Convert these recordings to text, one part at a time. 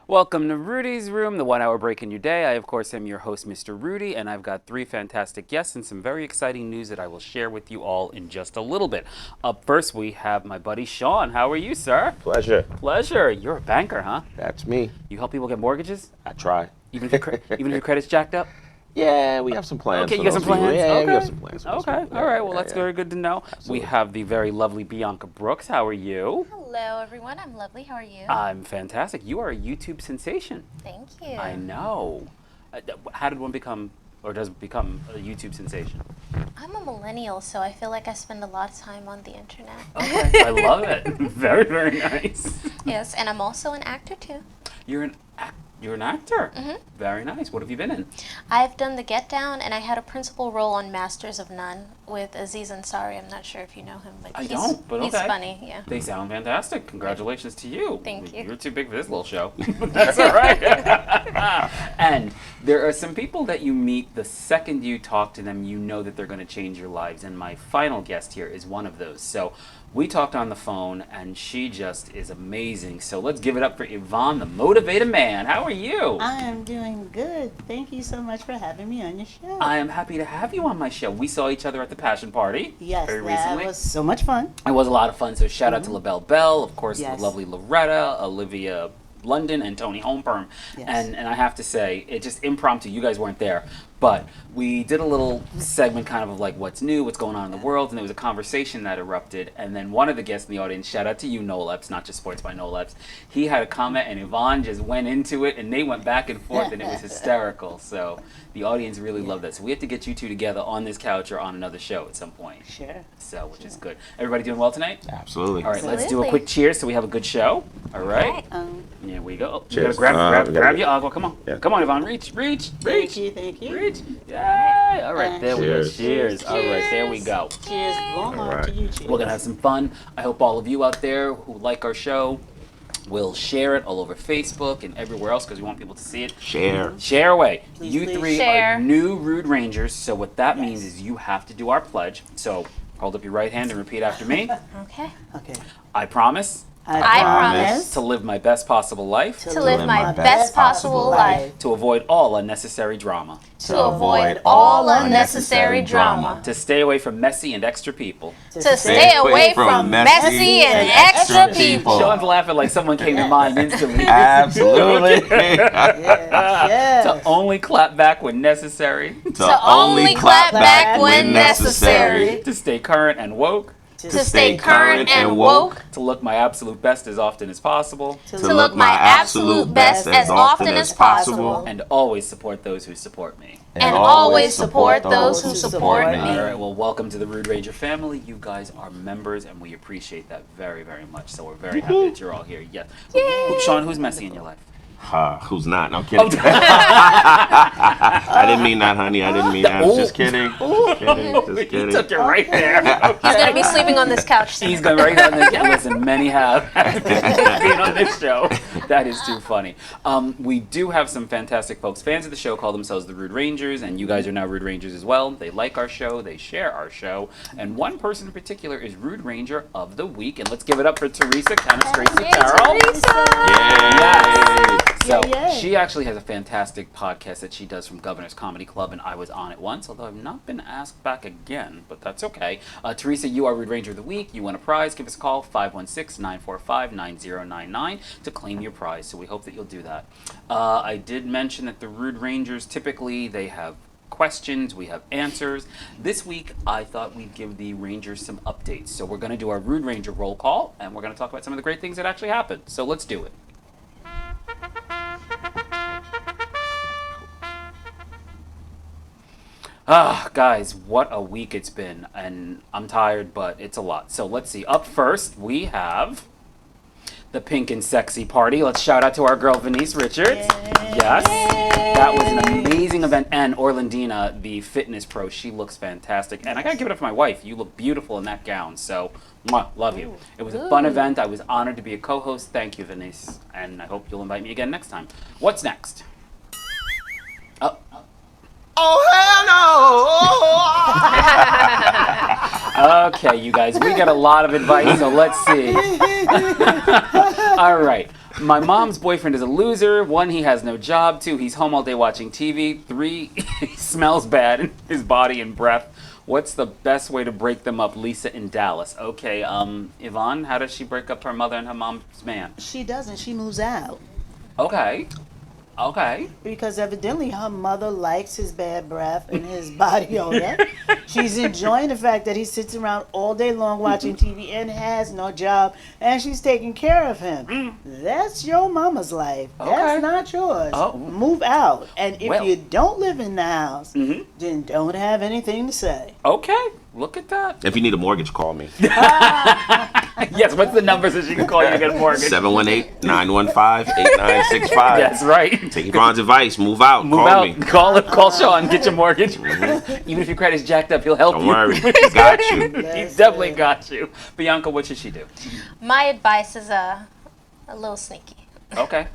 Welcome to Rudy's Room, the 1 hour break in your day. I, of course, am your host, Mr. Rudy, and I've got 3 fantastic guests and some very exciting news that I will share with you all in just a little bit. Up first, we have my buddy Sean. How are you, sir? Pleasure. Pleasure. You're a banker, huh? That's me. You help people get mortgages? I try. Even if your credit's jacked up? Yeah, we have some plans. Okay, you got some plans? Yeah, okay. we have some plans. Okay, all right. Well, that's very good to know. Absolutely. We have the very lovely Bianca Brookes. How are you? Hello, everyone. I'm lovely. How are you? I'm fantastic. You are a YouTube sensation. Thank you. I know. How did one become, or does become, a YouTube sensation? I'm a millennial, so I feel like I spend a lot of time on the internet. Okay, I love it. Very, very nice. Yes, and I'm also an actor too. You're an actor. Mhm. Very nice. What have you been in? I've done The Get Down, and I had a principal role on Masters of None with Aziz Ansari. I'm not sure if you know him, but I don't, but he's okay. funny. Yeah. They sound fantastic. Congratulations to you. Thank you. You're too big for this little show. That's all right. And there are some people that you meet the second you talk to them, you know that they're going to change your lives. And my final guest here is one of those. So we talked on the phone, and she just is amazing. So let's give it up for Yvonne, the Motivator Man. How are you? I am doing good. Thank you so much for having me on your show. I am happy to have you on my show. We saw each other at the Passion Party Yes, very that recently. was so much fun. It was a lot of fun. So shout out to LaBelle Bell, of course, Yes. the lovely Loretta, Olivia London, and Tony Holmperm. Yes. And I have to say, it just impromptu. You guys weren't there, but we did a little segment kind of like what's new, what's going on in the world, and there was a conversation that erupted. And then one of the guests in the audience, shout out to you, Noleps, not just Sports by Noleps, he had a comment, and Yvonne just went into it, and they went back and forth, and it was hysterical. So the audience really loved that. So we have to get you two together on this couch or on another show at some point. Sure. So, which is good. Everybody doing well tonight? Absolutely. All right, let's do a Absolutely. quick cheers so we have a good show. All right. Right. Here we go. You Cheers. gotta grab We gotta grab get- your agua. Come on. Yeah. Come on, Yvonne. Reach. Thank you, thank you. Reach. Yay. All right, there we go. Cheers. Cheers. All right, there we go. Cheers. Long All arm right. to you, cheers. We're gonna have some fun. I hope all of you out there who like our show will share it all over Facebook and everywhere else because we want people to see it. Share. Share away. Please, You please. three Share. are new Rude Rangers, so what that means Yes. is you have to do our pledge. So hold up your right hand and repeat after me. Okay. Okay. I promise I promise to live my best possible life, To live my best possible life. to avoid all unnecessary drama, To avoid all unnecessary drama. to stay away from messy and extra people. To stay away from messy and extra people. Sean's laughing like someone came to mind instantly. Absolutely. Yes. To only clap back when necessary, To only clap back when necessary. to stay current and woke, To stay current and woke. to look my absolute best as often as possible, To look my absolute best as often as possible. and always support those who support me. And always support those who support All me. right, well, welcome to the Rude Ranger family. You guys are members, and we appreciate that very, very much. So we're very happy that you're all here. Yes. Sean, who's messy in your life? Who's not? No, I'm kidding. I didn't mean that, honey. I didn't mean that. Just kidding. Just kidding. Just He kidding. took it right there. He's going to be sleeping on this couch soon. He's going right on this. Listen, many have been on this show. That is too funny. We do have some fantastic folks. Fans of the show call themselves the Rude Rangers, and you guys are now Rude Rangers as well. They like our show. They share our show. And one person in particular is Rude Ranger of the Week. And let's give it up for Teresa Canastraci Yay, Carroll. Teresa! Yes. So Yay. she actually has a fantastic podcast that she does from Governor's Comedy Club, and I was on it once, although I've not been asked back again, but that's okay. Teresa, you are Rude Ranger of the Week. You win a prize. Give us a call, 516-945-9099 to claim your prize. So we hope that you'll do that. I did mention that the Rude Rangers, typically they have questions, we have answers. This week, I thought we'd give the Rangers some updates. So we're going to do our Rude Ranger roll call, and we're going to talk about some of the great things that actually happened. So let's do it. Guys, what a week it's been, and I'm tired, but it's a lot. So let's see. Up first, we have the Pink and Sexy Party. Let's shout out to our girl, Venice Richards. Yay. Yes. That was an amazing event. And Orlandina, the fitness pro, she looks fantastic. And I gotta give it up for my wife. You look beautiful in that gown. So, mwah, love you. It was a fun event. I was honored to be a co-host. Thank you, Venice. And I hope you'll invite me again next time. What's next? Oh, hell no! Okay, you guys, we got a lot of advice, so let's see. All right. My mom's boyfriend is a loser. 1, he has no job. 2, he's home all day watching TV. 3, he smells bad in his body and breath. What's the best way to break them up? Lisa in Dallas. Okay, Yvonne, how does she break up her mother and her mom's man? She doesn't. She moves out. Okay. Okay. Because evidently her mother likes his bad breath and his body odor. She's enjoying the fact that he sits around all day long watching TV and has no job, and she's taking care of him. That's your mama's life. Okay. That's not yours. Oh. Move out. And if Well. you don't live in the house, then don't have anything to say. Okay. Look at that. If you need a mortgage, call me. Yes, what's the number so she can call you to get a mortgage? 718-915-8965. That's right. Take Yvonne's advice. Move out. Move call out. me. Call Sean. Get your mortgage. Even if your credit's jacked up, he'll help Don't you. worry. Got you. He's definitely got you. Bianca, what should she do? My advice is a little sneaky. Okay.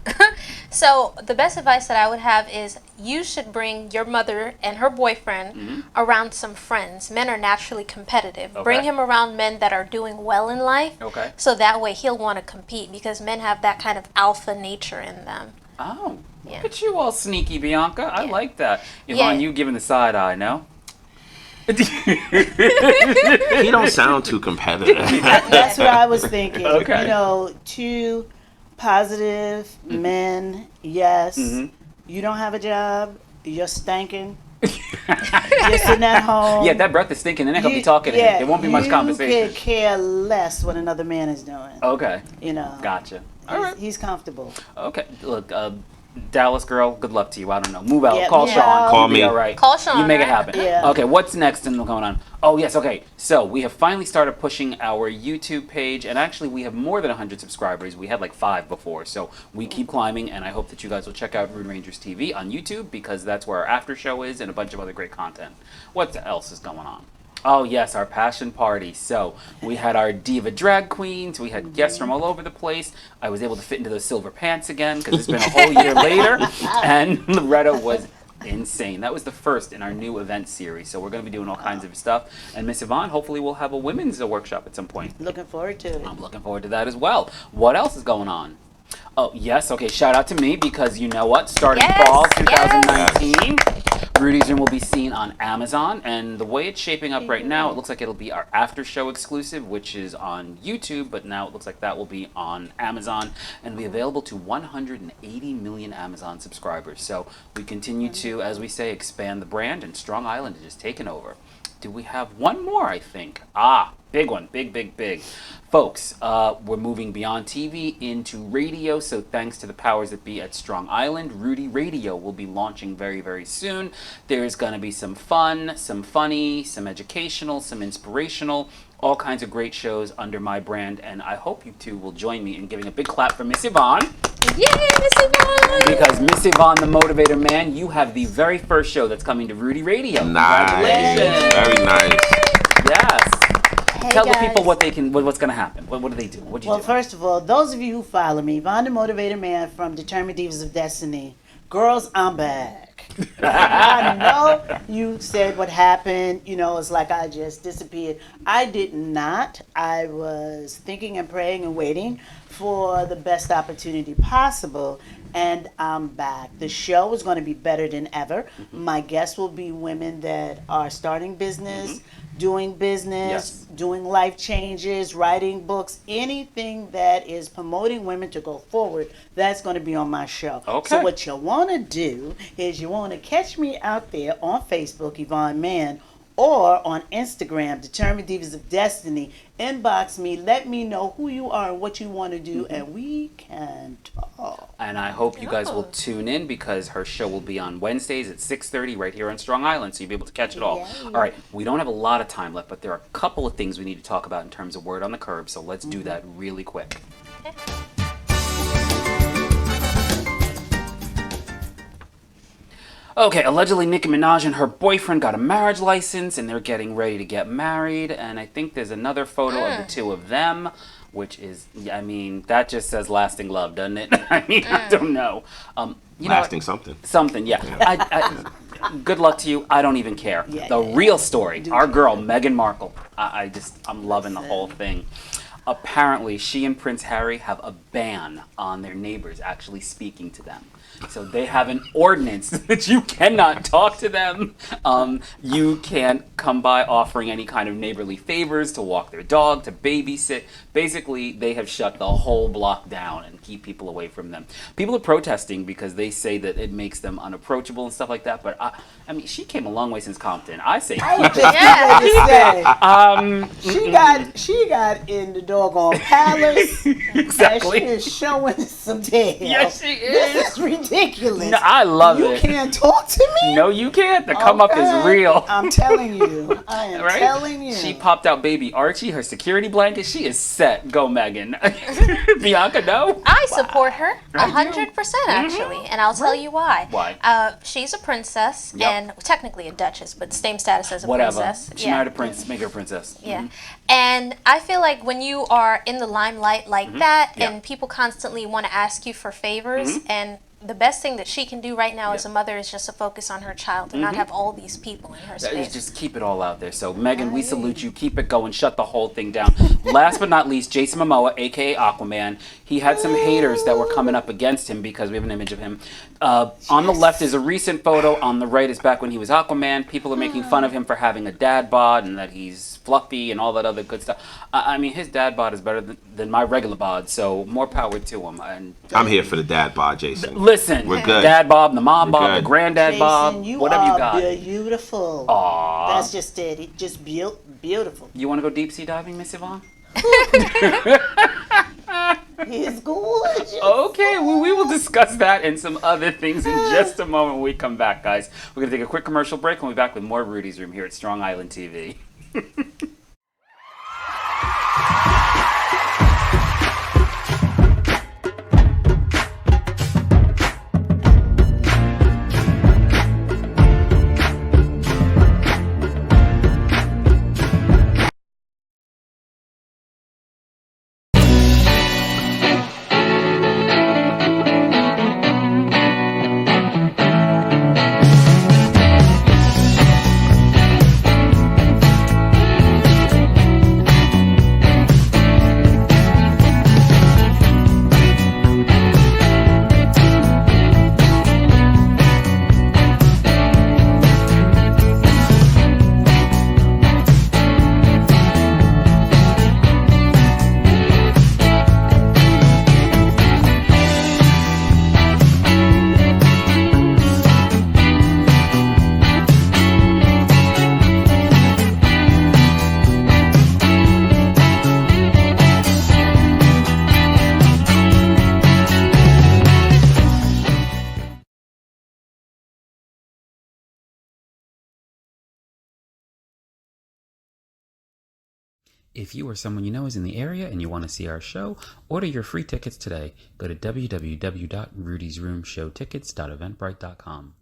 So the best advice that I would have is you should bring your mother and her boyfriend around some friends. Men are naturally competitive. Okay. Bring him around men that are doing well in life. Okay. So that way he'll want to compete because men have that kind of alpha nature in them. Oh, Yeah. look at you all sneaky, Bianca. I Yeah. like that. Yvonne, Yeah. you giving the side eye, no? He don't sound too competitive. That's what I was thinking. Okay. You know, 2 positive men, yes. You don't have a job, you're stinking. You're sitting at home. Yeah, that breath is stinking. They're not going to be talking to him. There won't be much You conversation. could care less what another man is doing. Okay. You know. Gotcha. All right. He's comfortable. Okay. Look, Dallas girl, good luck to you. I don't know. Move out. Yeah, Call move Sean. out. Call You'll be me. all right. Call Sean, You make it right? happen. Yeah. Okay, what's next and going on? Oh, yes, okay. So we have finally started pushing our YouTube page, and actually we have more than 100 subscribers. We had like 5 before, so we keep climbing, and I hope that you guys will check out Rude Rangers TV on YouTube because that's where our after show is and a bunch of other great content. What else is going on? Oh, yes, our passion party. So we had our diva drag queens. We had guests from all over the place. I was able to fit into those silver pants again because it's been a whole year later. And Loretta was insane. That was the first in our new event series. So we're going to be doing all kinds of stuff. And Miss Yvonne, hopefully we'll have a women's workshop at some point. Looking forward to it. I'm looking forward to that as well. What else is going on? Oh, yes. Okay, shout out to me because you know what? Starting Yes, fall 2019, Rudy's Room will be seen on Amazon. And the way it's shaping up right now, it looks like it'll be our after show exclusive, which is on YouTube. But now it looks like that will be on Amazon and be available to 180 million Amazon subscribers. So we continue to, as we say, expand the brand, and Strong Island is just taking over. Do we have one more, I think? Big one. Big. Folks, we're moving beyond TV into radio, so thanks to the powers that be at Strong Island, Rudy Radio will be launching very, very soon. There's going to be some fun, some funny, some educational, some inspirational, all kinds of great shows under my brand, and I hope you two will join me in giving a big clap for Miss Yvonne. Yay, Miss Yvonne! Because Miss Yvonne, the Motivator Man, you have the very first show that's coming to Rudy Radio. Nice. Congratulations. Very nice. Yes. Hey, Tell the guys. people what's going to happen. What do they do? What do you Well, do? first of all, those of you who follow me, Yvonne the Motivator Man from Determined Divas of Destiny. Girls, I'm back. I know you said what happened. You know, it's like I just disappeared. I did not. I was thinking and praying and waiting for the best opportunity possible. and I'm back. The show is going to be better than ever. My guests will be women that are starting business, doing business, doing life changes, writing books, anything that is promoting women to go forward. That's going to be on my show. Okay. So what you want to do is you want to catch me out there on Facebook, Yvonne Mann, or on Instagram, Determined Divas of Destiny. Inbox me, let me know who you are and what you want to do, and we can talk. And I hope you guys will tune in because her show will be on Wednesdays at 6:30 right here on Strong Island, so you'll be able to catch it all. Yay. All right, we don't have a lot of time left, but there are a couple of things we need to talk about in terms of word on the curb, so let's do that really quick. Okay, allegedly Nicki Minaj and her boyfriend got a marriage license and they're getting ready to get married, and I think there's another photo of the two of them, which is, I mean, that just says lasting love, doesn't it? I mean, I don't know. You know Lasting what? something. Something, yeah. Good luck to you. I don't even care. The real story, our girl, Meghan Markle. I'm loving the whole thing. Apparently, she and Prince Harry have a ban on their neighbors actually speaking to them. So they have an ordinance that you cannot talk to them. You can't come by offering any kind of neighborly favors, to walk their dog, to babysit. Basically, they have shut the whole block down and keep people away from them. People are protesting because they say that it makes them unapproachable and stuff like that. But I mean, she came a long way since Compton. I say, She got in the doggone palace. exactly. And she is showing some tail. Yes, she is. This is ridiculous. No, I love you it. You can't talk to me? No, you can't. The come up is real. I'm telling you. I am telling you. She popped out baby Archie, her security blanket. She is set. Go, Megan. Bianca, no? I support her 100% actually, and I'll tell you why. Why? She's a princess and technically a duchess, but same status as a princess. She married a prince, make her a princess. Yeah. And I feel like when you are in the limelight like that and people constantly want to ask you for favors, and the best thing that she can do right now as a mother is just to focus on her child and not have all these people in her space. Just keep it all out there. So, Megan, we salute you. Keep it going. Shut the whole thing down. Last but not least, Jason Momoa, a.k.a. Aquaman. He had some haters that were coming up against him because we have an image of him. On the left is a recent photo. On the right is back when he was Aquaman. People are making fun of him for having a dad bod and that he's fluffy and all that other good stuff. I mean, his dad bod is better than my regular bod, so more power to him. And I'm here for the dad bod, Jason. Listen, we're good. Dad bob, the mom bob, the granddad Jason, bob, whatever you got. Beautiful. Aww. That's just it. Just beautiful. You want to go deep sea diving, Miss Yvonne? He's gorgeous. Okay, we will discuss that and some other things in just a moment when we come back, guys. We're going to take a quick commercial break and we'll be back with more Rudy's Room here at Strong Island TV. If you or someone you know is in the area and you want to see our show, order your free tickets today. Go to www.rudysroomshowtickets.eventbrite.com.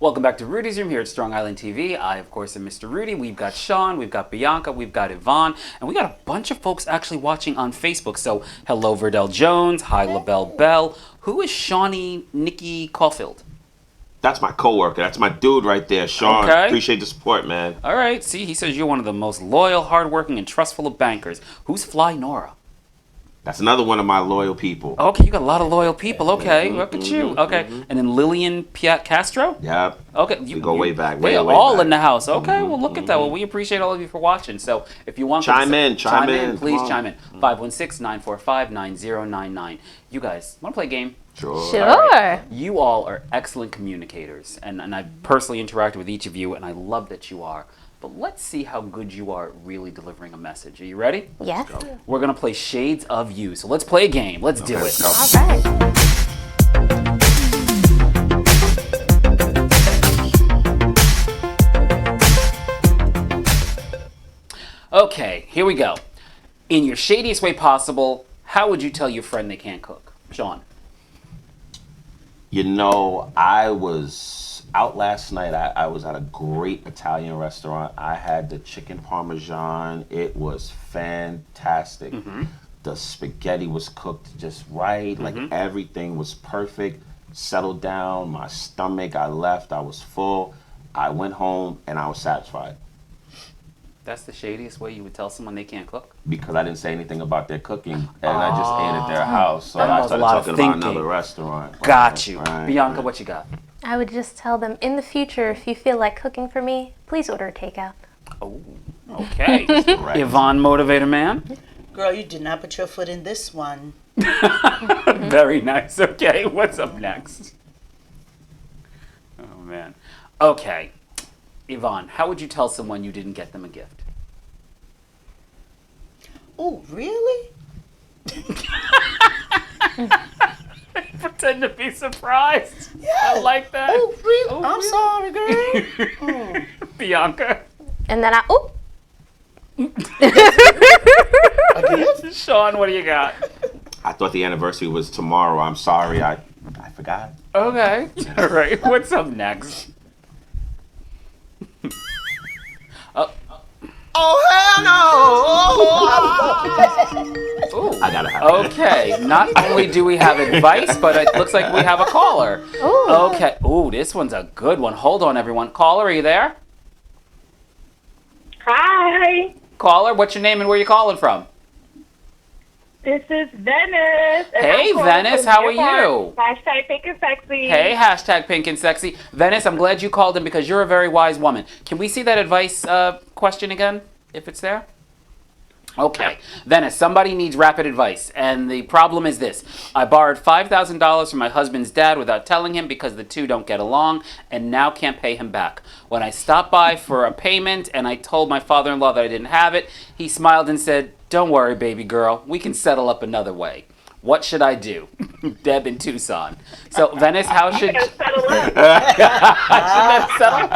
Welcome back to Rudy's Room here at Strong Island TV. I, of course, am Mr. Rudy. We've got Sean, we've got Bianca, we've got Yvonne, and we got a bunch of folks actually watching on Facebook. So, hello, Verdell Jones. Hi, LaBelle Bell. Who is Shawnee Nikki Caulfield? That's my coworker. That's my dude right there, Sean. Okay. Appreciate the support, man. All right. See, he says you're one of the most loyal, hardworking, and trustful of bankers. Who's Fly Nora? That's another one of my loyal people. Okay, you got a lot of loyal people. Okay, look at you. Okay, and then Lillian Castro. Yep. Okay, We go way back. They're Way all back. in the house. Okay, well, look at that. Well, we appreciate all of you for watching. So, if you want Chime in. please Come on. chime in. 516-945-9099. You guys want to play a game? Sure. All right. You all are excellent communicators, and I personally interacted with each of you, and I love that you are. But let's see how good you are at really delivering a message. Are you ready? Yes. We're going to play Shades of You. So let's play a game. Let's do it. Go. All right. Okay, here we go. In your shadiest way possible, how would you tell your friend they can't cook? Sean. You know, I was out last night. I was at a great Italian restaurant. I had the chicken parmesan. It was fantastic. The spaghetti was cooked just right. Like everything was perfect. Settled down. My stomach, I left. I was full. I went home and I was satisfied. That's the shadiest way you would tell someone they can't cook? Because I didn't say anything about their cooking, and I just ate at their house. So That I was a started lot of talking about thinking. another restaurant. Got you. Right, Bianca, right. what you got? I would just tell them, in the future, if you feel like cooking for me, please order takeout. Oh, okay. Correct. Yvonne, Motivator Man. Girl, you did not put your foot in this one. Very nice. Okay, what's up next? Oh, man. Okay. Yvonne, how would you tell someone you didn't get them a gift? Oh, really? Pretend to be surprised. Yeah. I like that. Oh, really? Oh, I'm really? sorry, girl. Bianca. And then oh, A gift? Sean, what do you got? I thought the anniversary was tomorrow. I'm sorry. I forgot. Okay. All right. What's up next? Oh, hell no! Ooh. I gotta have it. Okay. Not only do we have advice, but it looks like we have a caller. Ooh. Okay. Ooh, this one's a good one. Hold on, everyone. Caller, are you there? Hi, Caller, what's your name and where you calling from? this is Venice. and Hey, I'm calling Venice, from how are Newport. you? Hashtag Pink and Sexy. Hey, hashtag pink and sexy. Venice, I'm glad you called in because you're a very wise woman. Can we see that advice question again, if it's there? Okay. Venice, somebody needs rapid advice. And the problem is this. I borrowed $5,000 from my husband's dad without telling him because the two don't get along and now can't pay him back. When I stopped by for a payment and I told my father-in-law that I didn't have it, he smiled and said, "Don't worry, baby girl. We can settle up another way." What should I do? Deb in Tucson. So, Venice, how should... Gotta settle it. Settle?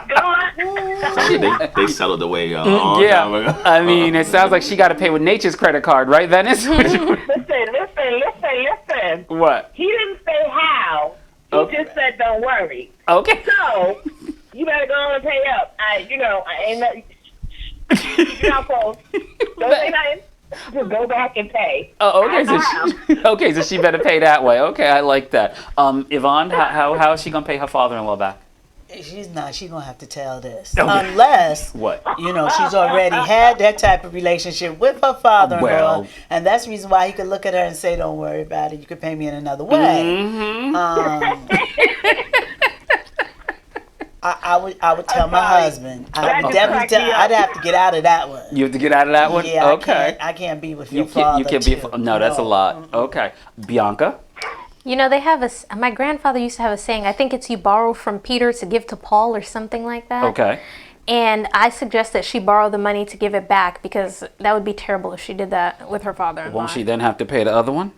Go on. They settled away a long time ago. Yeah, I mean, it sounds like she got to pay with Nature's credit card, right, Venice? Listen. What? He didn't say how. He Okay. just said, "Don't worry." Okay. So you better go on and pay up. I ain't nothing. You're not close. Don't say nothing. Just go back and pay. Oh, okay. So she better pay that way. Okay, I like that. Yvonne, how is she gonna pay her father-in-law back? She's not. She's going to have to tell this. Okay. Unless, What? she's already had that type of relationship with her father-in-law. Well. And that's the reason why he could look at her and say, "Don't worry about it. You could pay me in another way." Mm-hmm. I would tell my husband. I would just definitely cracked me tell. up. I'd have to get out of that one. You have to get out of that one. Yeah, Okay. I can't be with You your father. can't. You can't be. too. No, that's a lot. Okay. Bianca. You know, they have my grandfather used to have a saying, I think it's you borrow from Peter to give to Paul or something like that. Okay. And I suggest that she borrow the money to give it back because that would be terrible if she did that with her father-in-law. Won't she then have to pay the other one?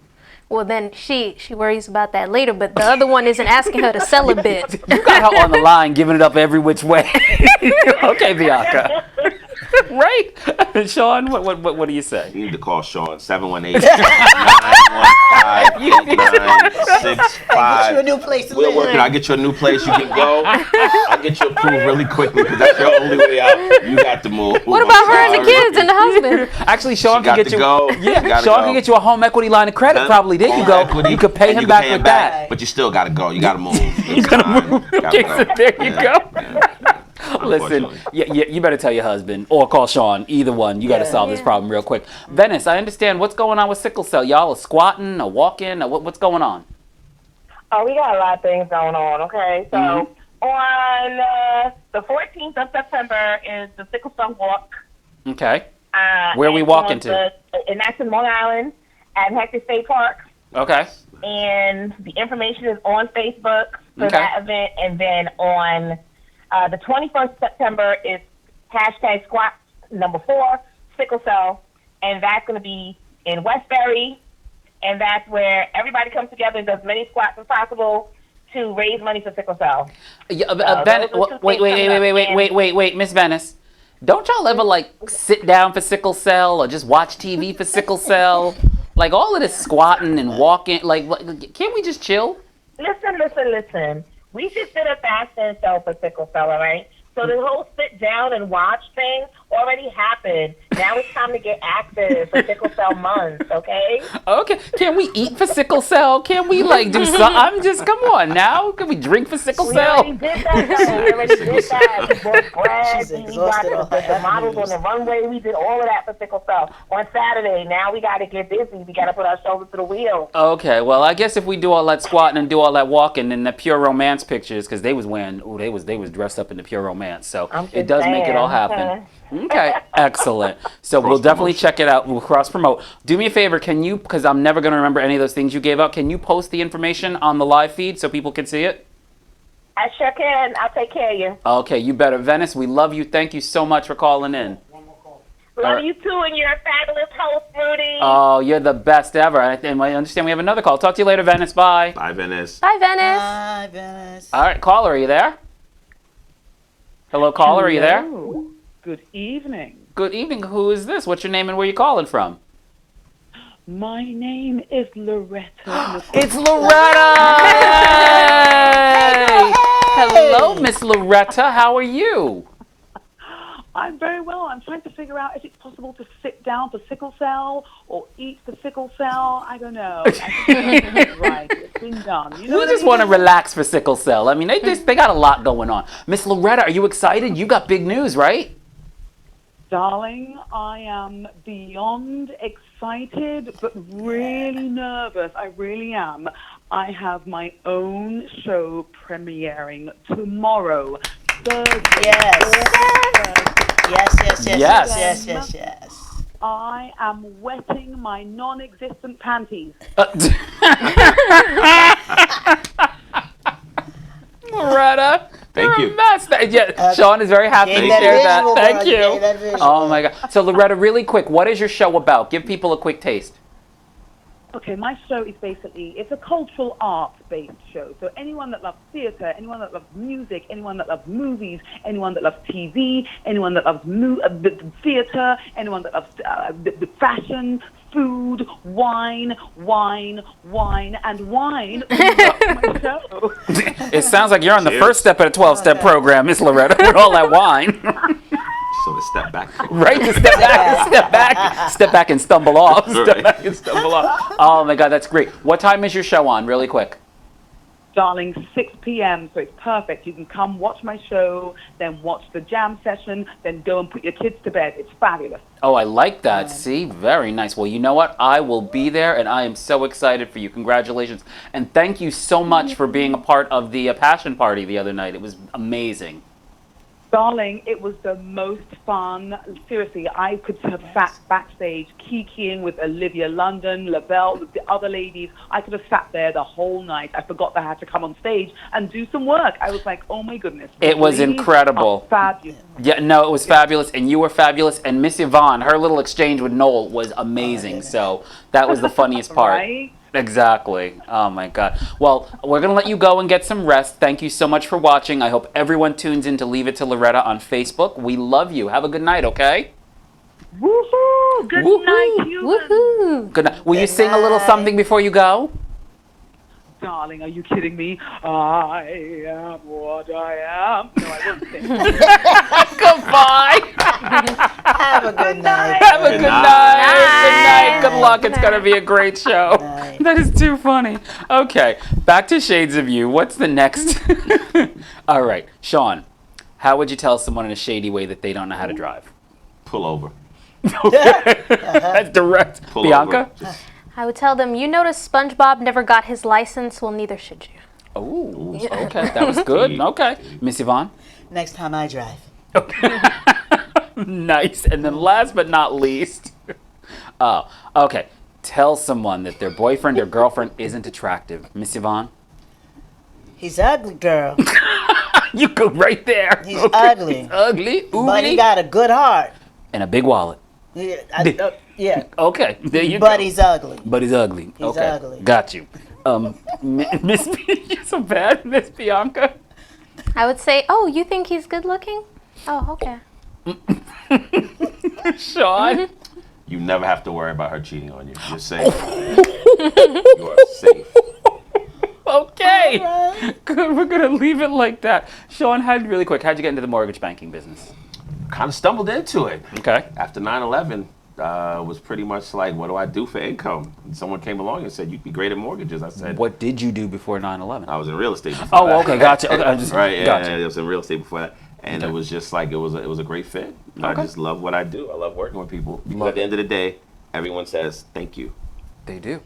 Well, then she worries about that later, but the other one isn't asking her to sell a bit. You got her on the line, giving it up every which way. Okay, Bianca. Right? Sean, what do you say? You need to call Sean, 718-915-8965. Get you a new place to We'll live. work it. I'll get you a new place. You can go. I'll get you approved really quickly because that's your only way out. You got to move. What about her and the kids and the husband? Actually, Sean can got get to you. go. Yeah, She gotta Sean go. can get you a home equity line of credit. Huh? Probably. There you Home go. equity, You could pay and him you back can pay with him that. back, but you still got to go. You got to move. You gotta move. Okay, so there you go. Listen, Unfortunately. you better tell your husband or call Sean. Either one. You got to solve this problem real quick. Venice, I understand what's going on with sickle cell. Y'all are squatting, or walking, or what's going on? Oh, we got a lot of things going on, okay? So on the 14th of September is the Sickle Cell Walk. Okay. Where are we walking to? And that's in Long Island at Hector State Park. Okay. And the information is on Facebook for that event. And then on the 21st of September is hashtag squat number 4, sickle cell. And that's going to be in Westbury. And that's where everybody comes together and does as many squats as possible to raise money for sickle cell. Wait, Miss Venice. Don't y'all ever like sit down for sickle cell or just watch TV for sickle cell? Like all of this squatting and walking, like can't we just chill? Listen. We should sit a fast and cell for sickle cell, all right? So the whole sit down and watch thing already happened. Now it's time to get active for sickle cell month, okay? Okay. Can we eat for sickle cell? Can we like do something? I'm just, come on now. Can we drink for sickle We cell? already did that, though. We already did that. We bought bread. She's We got exhausted on her the models on avenues. the runway. We did all of that for sickle cell. On Saturday, now we got to get busy. We got to put our shoulders to the wheel. Okay, well, I guess if we do all that squatting and do all that walking, then the Pure Romance pictures, because they was wearing, they was dressed up in the Pure Romance, so it does make it all happen. Okay, excellent. So we'll definitely check it out. We'll cross promote. Do me a favor, can you? Because I'm never going to remember any of those things you gave out. Can you post the information on the live feed so people can see it? I sure can. I'll take care of you. Okay, you better. Venice, we love you. Thank you so much for calling in. Love you too, and you're a fabulous host, Rudy. Oh, you're the best ever. And I understand we have another call. Talk to you later, Venice. Bye. Bye, Venice. Bye, Venice. Hi, Venice. All right, caller, are you there? Hello, caller, are you there? Good evening. Good evening. Who is this? What's your name and where are you calling from? My name is Loretta. It's Loretta! Hey! Hello, Miss Loretta. How are you? I'm very well. I'm trying to figure out if it's possible to sit down for sickle cell or eat for sickle cell. I don't know. I think that's right. It's been done. You know We what just I want to mean? relax for sickle cell. I mean, they got a lot going on. Miss Loretta, are you excited? You got big news, right? Darling, I am beyond excited, but really nervous. I really am. I have my own show premiering tomorrow, Thursday. Yes. I am wetting my non-existent panties. Loretta, Thank you're you. a mess. Sean is very happy to Gave that share that. visual, Thank bro. You gave that you. visual. Oh my God. So Loretta, really quick, what is your show about? Give people a quick taste. Okay, my show is basically, it's a cultural arts-based show. So anyone that loves theater, anyone that loves music, anyone that loves movies, anyone that loves TV, anyone that loves theater, anyone that loves the fashion, food, wine, and wine. My show. It sounds like you're on the Cheers. first step of a 12-step program, Miss Loretta, with all that wine. So to step back. Right? To step back and stumble off. Step back and stumble off. Oh my God, that's great. What time is your show on, really quick? Darling, 6 p.m., so it's perfect. You can come watch my show, then watch the jam session, then go and put your kids to bed. It's fabulous. Oh, I like that. See? Very nice. Well, you know what? I will be there, and I am so excited for you. Congratulations. And thank you so much for being a part of the Passion Party the other night. It was amazing. Darling, it was the most fun. Seriously, I could have sat backstage kikiing with Olivia London, Lavelle, the other ladies. I could have sat there the whole night. I forgot that I had to come on stage and do some work. I was like, oh my goodness. It was Ladies incredible. are fabulous. Yeah, no, it was fabulous, and you were fabulous. And Miss Yvonne, her little exchange with Noel was amazing. So that was the funniest part. Right? Exactly. Oh my God. Well, we're going to let you go and get some rest. Thank you so much for watching. I hope everyone tunes in to Leave It to Loretta on Facebook. We love you. Have a good night, okay? Woohoo! Good Woohoo! night, humans. Woohoo! Good night. Will you sing a little night. something before you go? darling, are you kidding me? I am what I am. No, I won't sing. Goodbye. Have a good night. Have a good night. Good night. Good luck. Good It's going to be a great show. Night. That is too funny. Okay, back to Shades of You. What's the next? All right, Sean, how would you tell someone in a shady way that they don't know how to drive? Pull over. That's direct. Pull Bianca? over. Just, I would tell them, you notice SpongeBob never got his license. Well, neither should you. Oh, okay. That was good. Okay. Miss Yvonne? Next time I drive. Nice. And then last but not least, okay. Tell someone that their boyfriend or girlfriend isn't attractive. Miss Yvonne? He's ugly, girl. You go right there. He's ugly. He's ugly. But he Oogly. got a good heart. And a big wallet. Yeah. Yeah. Okay. There you But go. he's ugly. But he's ugly. He's okay. ugly. Got you. Miss you're so bad, Miss Bianca. I would say, oh, you think he's good looking? Oh, okay. Sean? you never have to worry about her cheating on you. You're safe. You are safe. Okay. Good. We're going to leave it like that. Sean, really quick, how'd you get into the mortgage banking business? Kind of stumbled into it. Okay. After 9/11, was pretty much like, what do I do for income? And someone came along and said, you'd be great at mortgages. I said, What did you do before 9/11? I was in real estate before that. Oh, okay, gotcha. Okay, I just, Right, yeah, gotcha. I was in real estate before that. And it was just like, it was a great fit. I Okay. just love what I do. I love working with people. Because Love at the end of the day, everyone says, thank you. They do.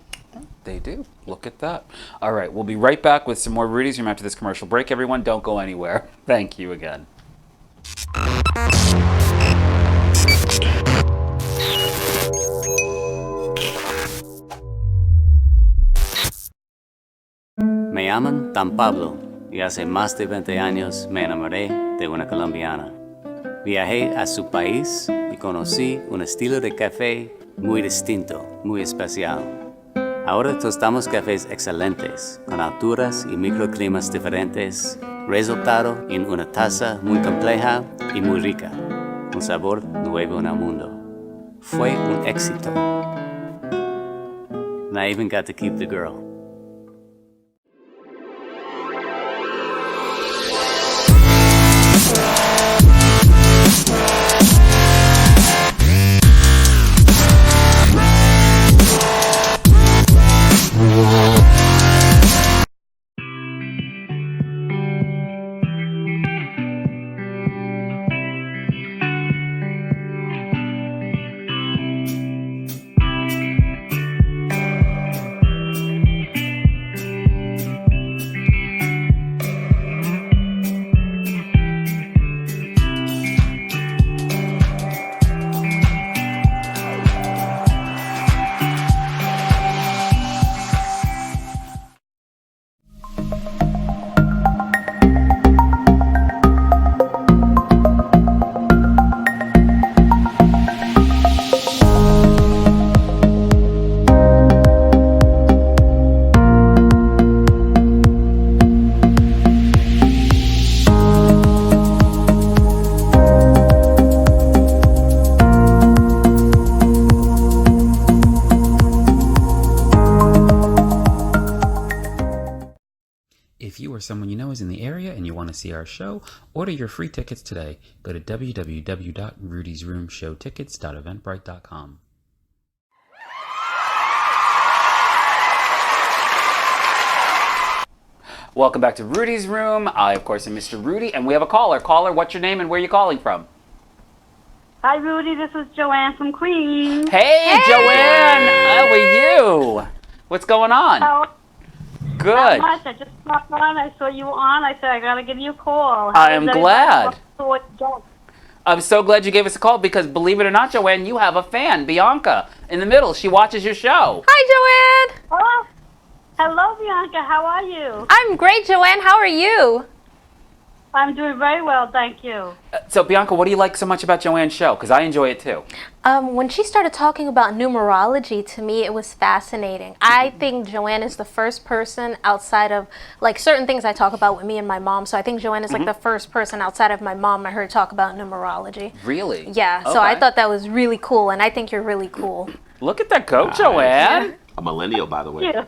They do. Look at that. All right, we'll be right back with some more Rudy's Room after this commercial break. Everyone, don't go anywhere. Thank you again. Me llaman Tan Pablo y hace más de 20 años me enamoré de una colombiana. Viajé a su país y conocí un estilo de café muy distinto, muy especial. Ahora tostamos cafés excelentes, con alturas y microclimas diferentes, resultado en una taza muy compleja y muy rica, un sabor nuevo en el mundo. Fue un éxito. And I even got to keep the girl. If you or someone you know is in the area and you want to see our show, order your free tickets today. Go to www.rudysroomshowtickets.eventbrite.com. Welcome back to Rudy's Room. I, of course, am Mr. Rudy, and we have a caller. Caller, what's your name and where are you calling from? Hi, Rudy. This is Joanne from Queens. Hey, Joanne! How are you? What's going on? How? Good. Not much. I just popped on. I saw you on. I said I gotta give you a call. I am glad. How is I'm so glad you gave us a call because, believe it or not, Joanne, you have a fan, Bianca, in the middle. She watches your show. Hi, Joanne. Oh, hello, Bianca. How are you? I'm great, Joanne. How are you? I'm doing very well, thank you. So, Bianca, what do you like so much about Joanne's show? Because I enjoy it too. When she started talking about numerology, to me, it was fascinating. I think Joanne is the first person outside of, like, certain things I talk about with me and my mom. So I think Joanne is like the first person outside of my mom I heard talk about numerology. Really? Yeah, so I Okay. thought that was really cool, and I think you're really cool. Look at that go, Joanne. A millennial, by the way. Yeah.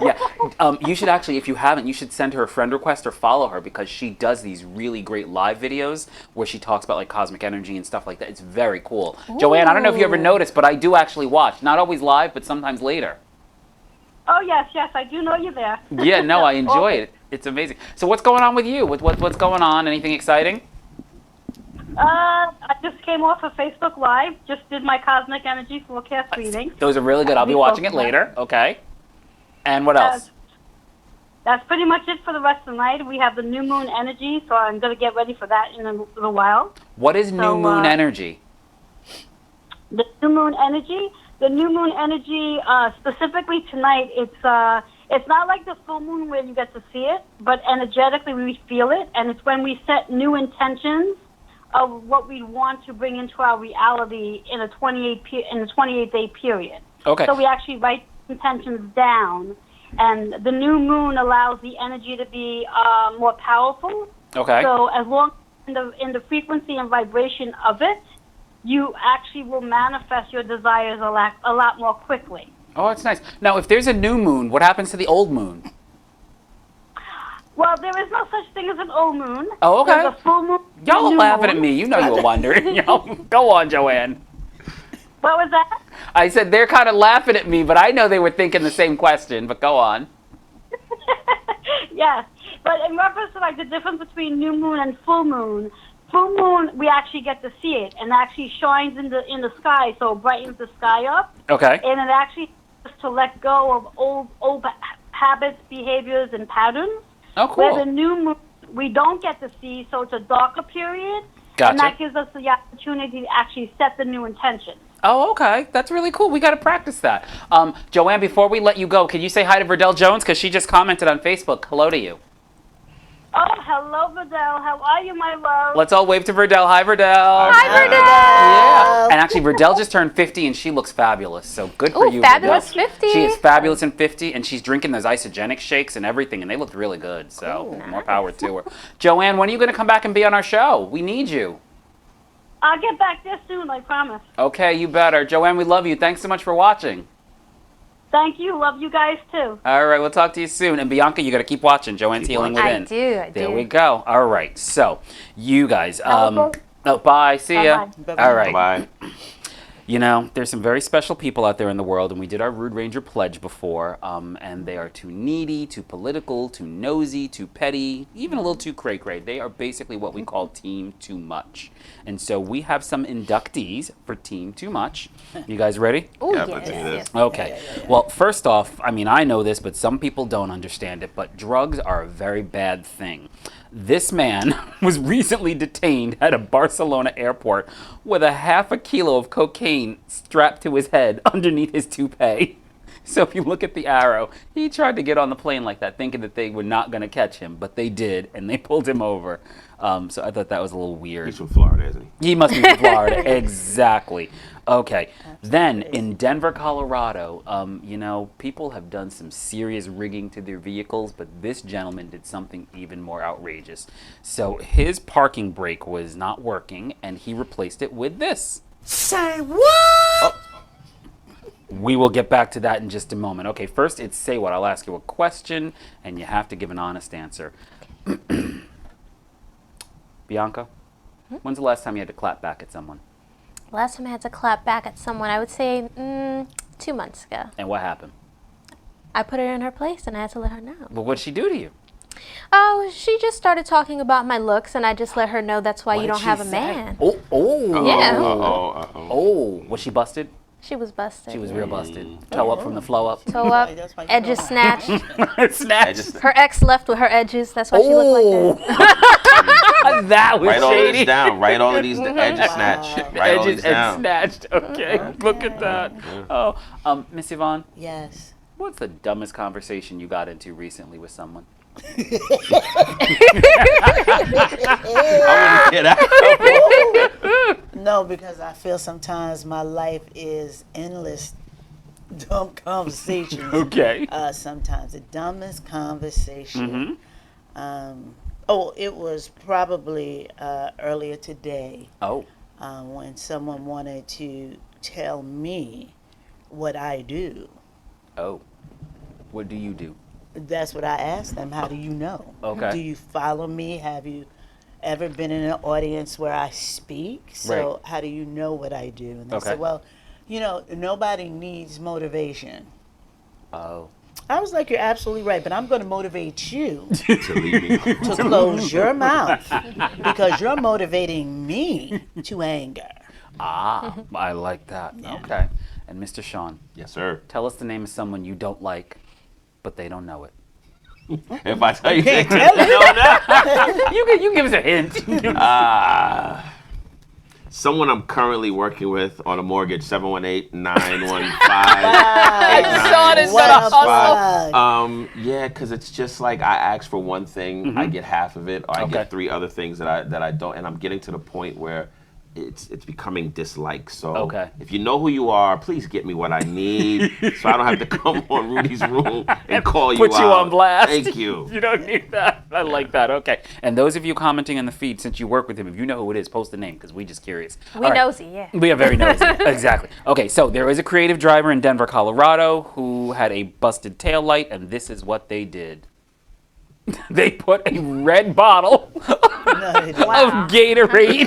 Yeah. You should actually, if you haven't, you should send her a friend request or follow her because she does these really great live videos where she talks about like cosmic energy and stuff like that. It's very cool. Joanne, I don't know if you ever noticed, but I do actually watch. Not always live, but sometimes later. Oh, yes, I do know you're there. Yeah, no, I enjoy it. It's amazing. So what's going on with you? What's going on? Anything exciting? I just came off of Facebook Live. Just did my cosmic energy forecast reading. Those are really good. I'll be watching it later. Okay. And what else? That's pretty much it for the rest of the night. We have the new moon energy, so I'm going to get ready for that in a little while. What is new moon energy? The new moon energy? The new moon energy, specifically tonight, it's not like the full moon where you get to see it, but energetically we feel it, and it's when we set new intentions of what we want to bring into our reality in a 28-day period. Okay. So we actually write intentions down, and the new moon allows the energy to be more powerful. Okay. So as long as in the frequency and vibration of it, you actually will manifest your desires a lot more quickly. Oh, that's nice. Now, if there's a new moon, what happens to the old moon? Well, there is no such thing as an old moon. Oh, okay. There's a full moon. Y'all new laughing moon. at me. You know you were wondering. Go on, Joanne. What was that? I said they're kind of laughing at me, but I know they were thinking the same question, but go on. Yes. But in reference to like the difference between new moon and full moon we actually get to see it and actually shines in the sky, so it brightens the sky up. Okay. And it actually helps to let go of old habits, behaviors, and patterns. Oh, cool. Where the new moon we don't get to see, so it's a darker period. Gotcha. And that gives us the opportunity to actually set the new intention. Oh, okay. That's really cool. We got to practice that. Joanne, before we let you go, can you say hi to Verdell Jones? Because she just commented on Facebook. Hello to you. Oh, hello, Verdell. How are you, my love? Let's all wave to Verdell. Hi, Verdell. Hi, Verdell. Yeah. And actually, Verdell just turned 50, and she looks fabulous. So good for you, fabulous Verdell. 50. She is fabulous in 50, and she's drinking those isogenic shakes and everything, and they looked really good. So more power to her. Joanne, when are you going to come back and be on our show? We need you. I'll get back there soon, I promise. Okay, you better. Joanne, we love you. Thanks so much for watching. Thank you. Love you guys, too. All right, we'll talk to you soon. And Bianca, you got to keep watching. Joanne's Healing Within. I do. There we go. All right. So, you guys. Bye. See ya. Bye-bye. All right. Bye. You know, there's some very special people out there in the world, and we did our Rude Ranger pledge before, and they are too needy, too political, too nosy, too petty, even a little too cray-cray. They are basically what we call Team Too Much. And so we have some inductees for Team Too Much. You guys ready? Oh, Yeah, let's do this. Okay. Well, first off, I mean, I know this, but some people don't understand it, but drugs are a very bad thing. This man was recently detained at a Barcelona airport with a half a kilo of cocaine strapped to his head underneath his toupee. So if you look at the arrow, he tried to get on the plane like that, thinking that they were not going to catch him, but they did, and they pulled him over. So I thought that was a little weird. He's from Florida, isn't he? He must be from Florida. Exactly. Okay. Then in Denver, Colorado, you know, people have done some serious rigging to their vehicles, but this gentleman did something even more outrageous. So his parking brake was not working, and he replaced it with this. Say what? We will get back to that in just a moment. Okay, first it's say what. I'll ask you a question, and you have to give an honest answer. Bianca, when's the last time you had to clap back at someone? Last time I had to clap back at someone, I would say 2 months ago. And what happened? I put her in her place and I had to let her know. Well, what'd she do to you? Oh, she just started talking about my looks and I just let her know that's why What you did don't she have a say? man. Oh. Yeah. Oh, was she busted? She was busted. She was real busted. Toe up from the flow up. Toe up, That's why you edges don't snatched. Snatched. Her ex left with her edges. That's why she looked like that. That was Write all of shady. this down. Write all of these edges snatched. Write all Edges these and down. snatched. Okay, look at that. Oh, Miss Yvonne, Yes. what's the dumbest conversation you got into recently with someone? I want to get out. No, because I feel sometimes my life is endless dumb conversations. Okay. Sometimes the dumbest conversation. Mm-hmm. It was probably earlier today Oh. when someone wanted to tell me what I do. Oh. What do you do? That's what I asked them. How do you know? Okay. Do you follow me? Have you ever been in an audience where I speak? So Right. how do you know what I do? And they Okay. said, well, nobody needs motivation. Oh. I was like, you're absolutely right, but I'm going to motivate you To leave me. to close your mouth because you're motivating me to anger. Ah, I like that. Okay. And Mr. Sean, Yes, sir. tell us the name of someone you don't like, but they don't know it. If I tell you, Can't they tell you. know that. You give us a hint. Someone I'm currently working with on a mortgage, 718-915. Sean is What gonna a hustle. plug. Yeah, because it's just like I ask for one thing, I get half of it, or I Okay. get 3 other things that I don't, and I'm getting to the point where it's becoming disliked. So Okay. if you know who you are, please get me what I need, so I don't have to come on Rudy's room and call you Put you out. on blast. Thank you. You don't need that. I like that. Okay. And those of you commenting in the feed, since you work with him, if you know who it is, post the name because we just curious. We All right. nosy, yeah. We are very nosy. Exactly. Okay, so there is a creative driver in Denver, Colorado, who had a busted tail light, and this is what they did. They put a red bottle of Gatorade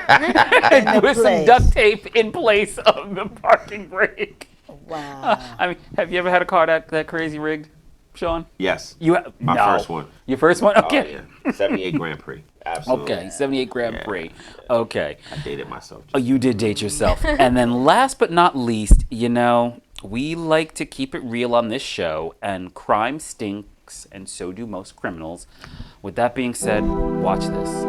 and with some place. duct tape in place of the parking brake. Wow. I mean, have you ever had a car that crazy rigged, Sean? Yes. You have My no. first one. Your first one? Okay. Oh, yeah. 78 Grand Prix. Absolutely. Okay, 78 Grand Yeah. Prix. Okay. I dated myself. Oh, you did date yourself. And then last but not least, we like to keep it real on this show, and crime stinks, and so do most criminals. With that being said, watch this.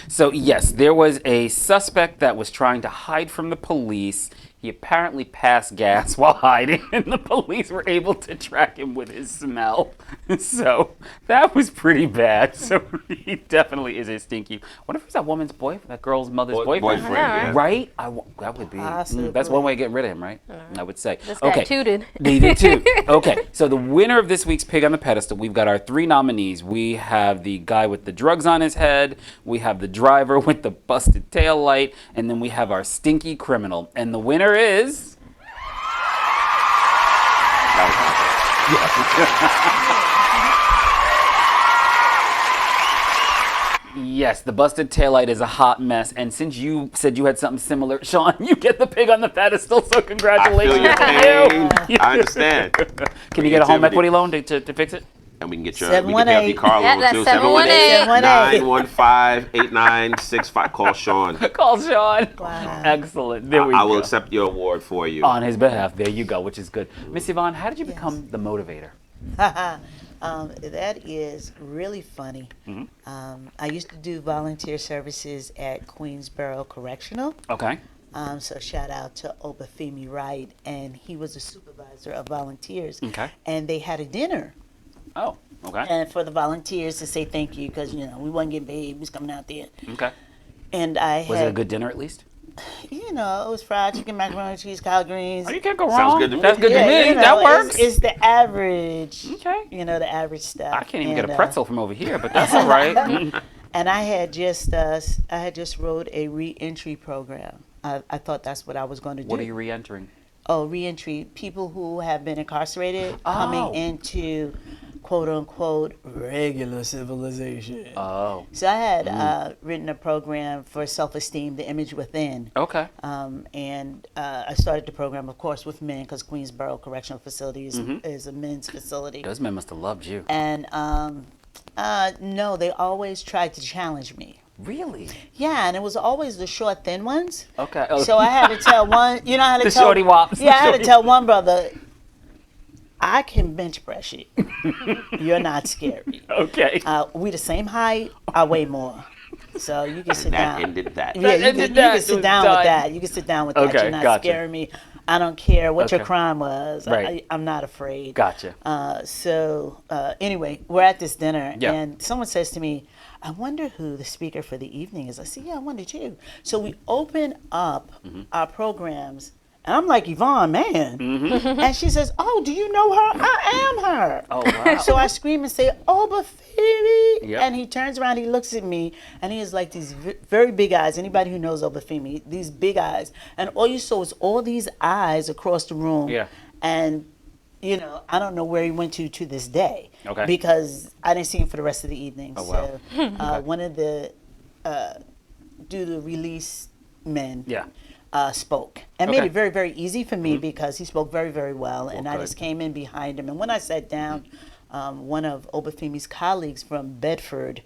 So, yes, there was a suspect that was trying to hide from the police. He apparently passed gas while hiding, and the police were able to track him with his smell. So, that was pretty bad. So, he definitely is a stinky. What if it's that woman's boyfriend, that girl's mother's boyfriend? Yeah. Right? That would be. Possibly. That's one way to get rid of him, right? I would say. This guy tooted. They did too. Okay, so the winner of this week's Pig on the Pedestal, we've got our 3 nominees. We have the guy with the drugs on his head, we have the driver with the busted tail light, and then we have our stinky criminal. And the winner is... Yes, the busted taillight is a hot mess. And since you said you had something similar, Sean, you get the Pig on the Pedestal, so I congratulations feel your to pain. I understand. Can you get a home Creativity. equity loan to fix it? And we can get your we can pay off 718. your car Yeah, loan that's too. 718. 718-915-8965. Call Sean. Call Sean. Wow. Excellent. There we I go. will accept your award for you. On his behalf. There you go, which is good. Miss Yvonne, how did you become the motivator? That is really funny. I used to do volunteer services at Queensboro Correctional. Okay. So shout out to Obafemi Wright, and he was a supervisor of volunteers. Okay. And they had a dinner, Oh, okay. and for the volunteers to say thank you because we wasn't getting paid. We was coming out there, Okay. and I Was had it a good dinner at least? it was fried chicken, macaroni and cheese, collard greens. Oh, you can't go Sounds wrong. good to me. That's good to me. That works. It's the average. Okay. The average stuff. I can't even get a And, pretzel from over here, but that's all right. And I had just wrote a re-entry program. I thought that's what I was going to do. What are you re-entering? Oh, re-entry. People who have been incarcerated Oh. coming into quote unquote regular civilization. Oh. So I had written a program for self-esteem, the image within. Okay. And I started the program, of course, with men because Queensboro Correctional Facility is a men's facility. Those men must have loved you. And no, they always tried to challenge me. Really? Yeah, and it was always the short, thin ones. Okay. Oh. So I had to tell one, how to The tell. shorty wops. Yeah, I had to tell one brother, I can bench press you. You're not scary. Okay. We the same height. I weigh more. So you can sit And that down. ended that. Yeah, you ended can that. It sit was down done. with that. You can sit down with that. Okay, You're not gotcha. scaring me. I don't care what your Okay. crime was. Right. I'm not afraid. Gotcha. Anyway, we're at this dinner, Yeah. and someone says to me, I wonder who the speaker for the evening is. I said, yeah, I wonder too. So we open up our programs, and I'm like, Yvonne, man. And she says, oh, do you know her? I am her. Oh, wow. So I scream and say, oh, but Phoebe. Yep. And he turns around, he looks at me, and he has like these very big eyes. Anybody who knows Obafemi, these big eyes. And all you saw was all these eyes across the room. Yeah. And, you know, I don't know where he went to this day. Okay. Because I didn't see him for the rest of the evening. Oh, wow. So one of the do the release men Yeah. spoke and Okay. made it very, very easy for me because he spoke very, very well. And I good. just came in behind him. And when I sat down, one of Obafemi's colleagues from Bedford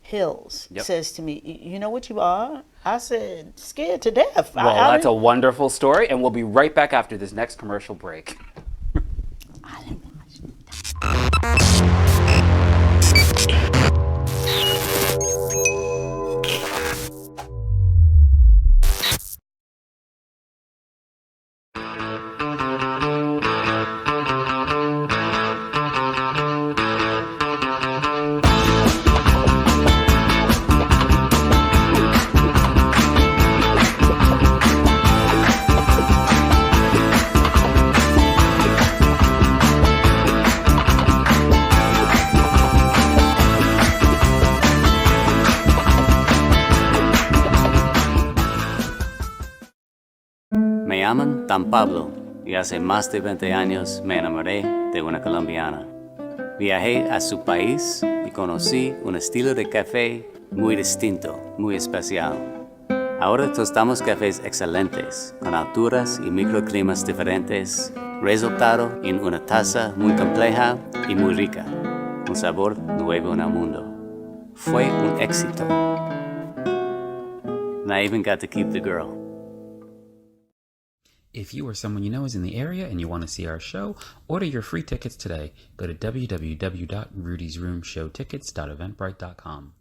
Hills Yep. says to me, you know what you are? I said, scared to death. Well, that's a wonderful story, and we'll be right back after this next commercial break. I didn't watch. Me llaman Dan Pablo y hace más de 20 años me enamoré de una colombiana. Viajé a su país y conocí un estilo de café muy distinto, muy especial. Ahora tostamos cafés excelentes, con alturas y microclimas diferentes, resultado en una taza muy compleja y muy rica, un sabor nuevo en el mundo. Fue un éxito. And I even got to keep the girl. If you or someone you know is in the area and you want to see our show, order your free tickets today. Go to www.rudysroomshowtickets.eventbrite.com.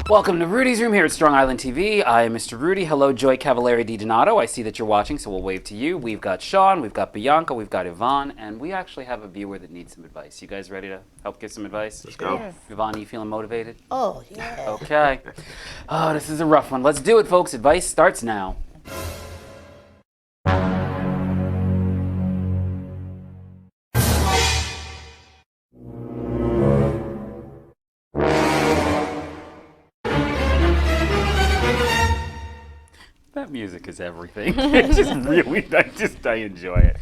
Welcome to Rudy's Room here at Strong Island TV. I am Mr. Rudy. Hello, Joy Cavallari Di Donato. I see that you're watching, so we'll wave to you. We've got Sean, we've got Bianca, we've got Yvonne, and we actually have a viewer that needs some advice. You guys ready to help give some advice? Let's go. Yvonne, you feeling motivated? Oh, yeah. Okay. Oh, this is a rough one. Let's do it, folks. Advice starts now. That music is everything. It's just really, I enjoy it.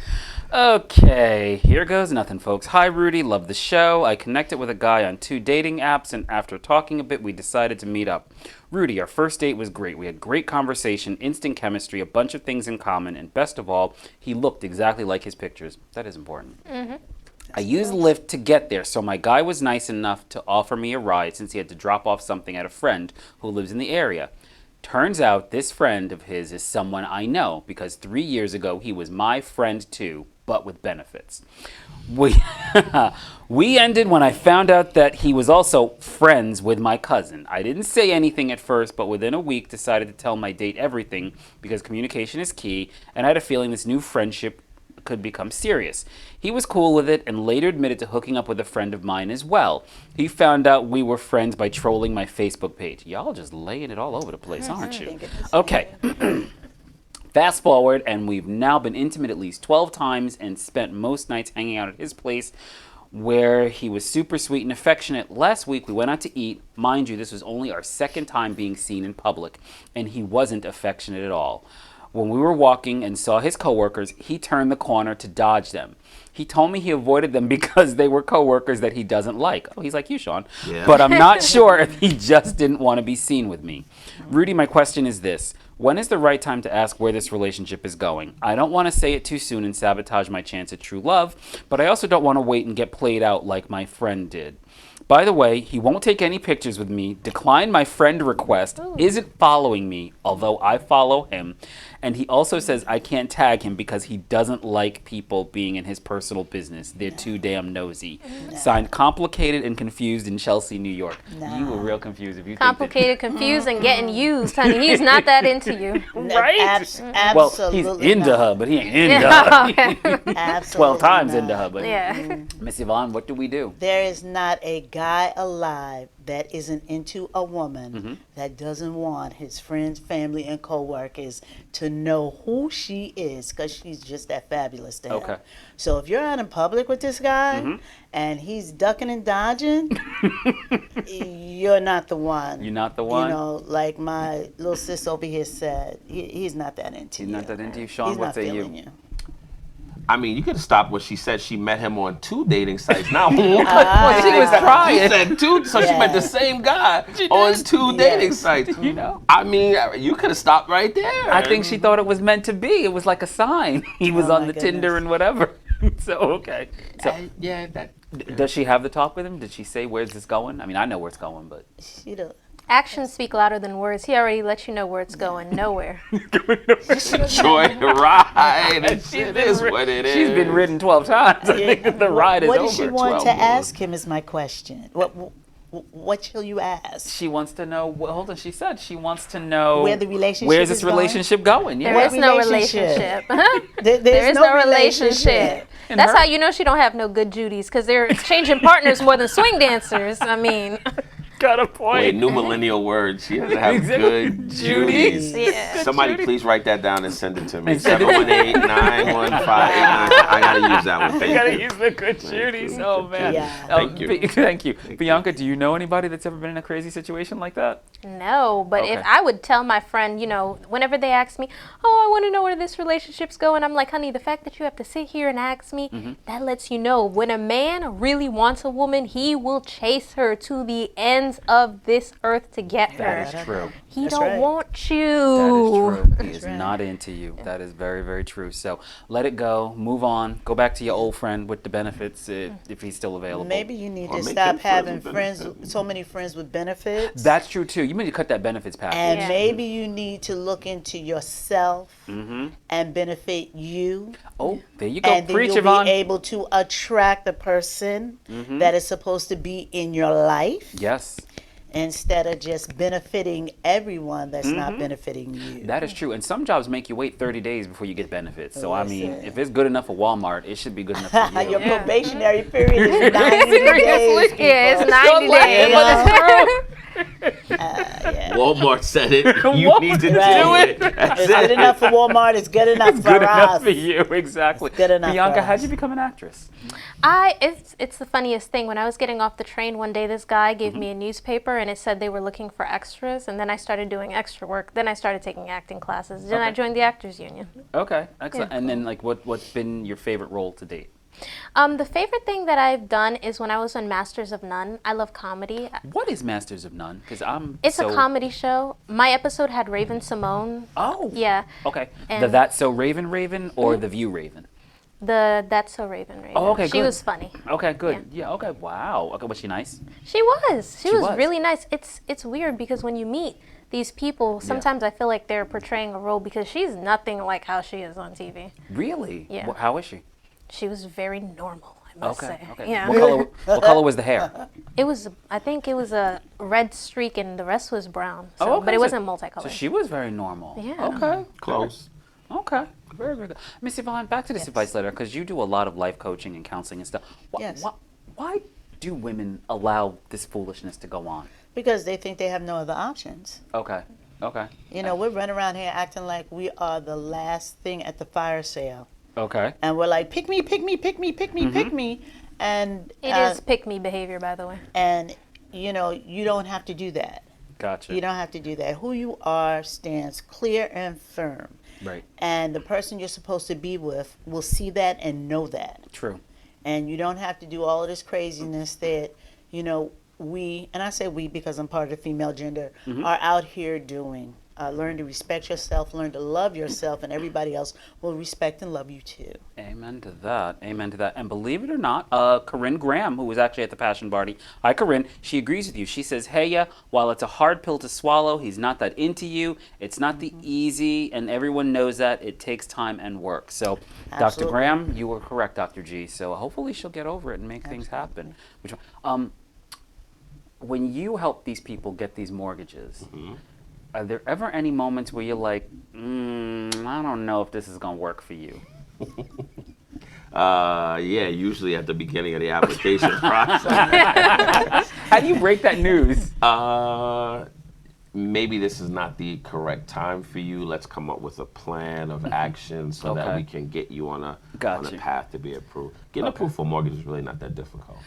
Okay, here goes nothing, folks. Hi, Rudy. Love the show. I connected with a guy on 2 dating apps, and after talking a bit, we decided to meet up. Rudy, our first date was great. We had great conversation, instant chemistry, a bunch of things in common, and best of all, he looked exactly like his pictures. That is important. I used Lyft to get there, so my guy was nice enough to offer me a ride since he had to drop off something at a friend who lives in the area. Turns out this friend of his is someone I know because 3 years ago he was my friend too, but with benefits. We ended when I found out that he was also friends with my cousin. I didn't say anything at first, but within a week decided to tell my date everything because communication is key, and I had a feeling this new friendship could become serious. He was cool with it and later admitted to hooking up with a friend of mine as well. He found out we were friends by trolling my Facebook page. Y'all just laying it all over the place, aren't you? Okay. Fast forward, and we've now been intimate at least 12 times and spent most nights hanging out at his place where he was super sweet and affectionate. Last week we went out to eat. Mind you, this was only our second time being seen in public, and he wasn't affectionate at all. When we were walking and saw his coworkers, he turned the corner to dodge them. He told me he avoided them because they were coworkers that he doesn't like. Oh, he's like you, Sean. Yeah. But I'm not sure if he just didn't want to be seen with me. Rudy, my question is this. When is the right time to ask where this relationship is going? I don't want to say it too soon and sabotage my chance at true love, but I also don't want to wait and get played out like my friend did. By the way, he won't take any pictures with me, declined my friend request, isn't following me, although I follow him, and he also says I can't tag him because he doesn't like people being in his personal business. They're too damn nosy. Signed, Complicated and Confused in Chelsea, New York. You were real confused if you Complicated, confused, and getting used, honey. He's not that into you. Right? Absolutely. Well, he's into her, but he ain't into her. Absolutely 12 times not. into her, but Yeah. Miss Yvonne, what do we do? There is not a guy alive that isn't into a woman that doesn't want his friends, family, and co-workers to know who she is because she's just that fabulous to him. Okay. So if you're out in public with this guy and he's ducking and dodging, you're not the one. You're not the one? You know, like my little sis over here said, he's not that into you. He's not that into you. Sean, He's what not say feeling you? you. I mean, you could have stopped what she said. She met him on 2 dating sites. Now, Well, she was trying. She said 2, so she met the same guy on 2 dating sites. You know? I mean, you could have stopped right there. I think she thought it was meant to be. It was like a sign. He was Oh, on my the Tinder goodness. and whatever. So, okay. So, yeah, that. does she have the talk with him? Did she say, where's this going? I mean, I know where it's going, but. She don't. Actions speak louder than words. He already let you know where it's going. Nowhere. Enjoy the ride. It is what it is. She's been ridden 12 times. I think that the ride is What over. does she want 12 to moves. ask him is my question. What shall you ask? She wants to know, well, hold on, she said she wants to know Where the relationship where's this is going? relationship going? Yeah. There is no relationship? relationship. There's There is no relationship. relationship. That's how you know she don't have no good Judys, because they're exchanging partners more than swing dancers. I mean, Got a point. Wait, new millennial words. She doesn't have good Judy's. Judy's. yeah. Somebody please write that down and send it to me. And send it to me. 718-915-89. I gotta use that one. I Thank gotta you. use the good Judy's. Oh man. Yeah. Thank you. Thank you. Bianca, do you know anybody that's ever been in a crazy situation like that? No, but if Okay. I would tell my friend, you know, whenever they ask me, oh, I want to know where this relationship's going, I'm like, honey, the fact that you have to sit here and ask me, that lets you know when a man really wants a woman, he will chase her to the ends of this earth to get her. That is true. He That's don't right. want you. That is true. He is right. not into you. That is very, very true. So let it go. Move on. Go back to your old friend with the benefits if he's still available. Maybe you need Or to make stop him friends having with friends, benefits. so many friends with benefits. That's true too. You need to cut that benefits package. And Yeah. maybe you need to look into yourself and benefit you. Oh, there you go. And then Preach, you'll Yvonne. be able to attract the person that is supposed to be in your life Yes. instead of just benefiting everyone that's not benefiting you. That is true. And some jobs make you wait 30 days before you get benefits. So, I mean, Listen. if it's good enough for Walmart, it should be good enough for you. Your probationary period is 90 days. Yeah, it's people. 90 days. But it's true. Walmart said it. You need to do Right. it. That's It's good it. enough for Walmart. It's good enough for Good enough us. for you, exactly. It's good enough Bianca, for how'd us. you become an actress? It's the funniest thing. When I was getting off the train one day, this guy gave me a newspaper and it said they were looking for extras, and then I started doing extra work. Then I started taking acting classes. Then I Okay. joined the Actors Union. Okay, excellent. And then, like, what's been your favorite role to date? The favorite thing that I've done is when I was on Masters of None. I love comedy. What is Masters of None? Because I'm It's so... a comedy show. My episode had Raven Simone. Oh. Yeah. Okay. The And- That's So Raven or The View Raven? The That's So Raven. Oh, okay, She good. was funny. Okay, good. Yeah, okay, wow. Okay, was she nice? She was. She was was. really nice. It's weird because when you meet these people, sometimes I feel like they're portraying a role because she's nothing like how she is on TV. Really? Yeah. How is she? She was very normal, I must Okay, say. okay. Yeah. What color was the hair? It was, I think it was a red streak and the rest was brown. So, Oh, okay, but it so- wasn't So multicolored. she was very normal. Yeah. Okay. Close. Okay. Very, very good. Miss Yvonne, back to this advice letter, because you do a lot of life coaching and counseling and stuff. Yes. Why do women allow this foolishness to go on? Because they think they have no other options. Okay. Okay. You know, we're running around here acting like we are the last thing at the fire sale. Okay. And we're like, pick me, pick me, pick me, pick me, pick me. And It is pick me behavior, by the way. and you know, you don't have to do that. Gotcha. You don't have to do that. Who you are stands clear and firm. Right. And the person you're supposed to be with will see that and know that. True. And you don't have to do all of this craziness that, you know, we, and I say we because I'm part of the female gender, are out here doing. Learn to respect yourself, learn to love yourself, and everybody else will respect and love you too. Amen to that. Amen to that. And believe it or not, Corinne Graham, who was actually at the Passion Party, hi Corinne, she agrees with you. She says, hey, while it's a hard pill to swallow, he's not that into you. It's not the easy, and everyone knows that. It takes time and work. So, Dr. Absolutely. Graham, you were correct, Dr. G. So hopefully she'll get over it and make things happen. When you help these people get these mortgages, are there ever any moments where you're like, I don't know if this is going to work for you? Yeah, usually at the beginning of the application process. How do you break that news? Maybe this is not the correct time for you. Let's come up with a plan of action so that Okay. we can get you on a Gotcha. path to be approved. Getting approved for a mortgage is really not that difficult.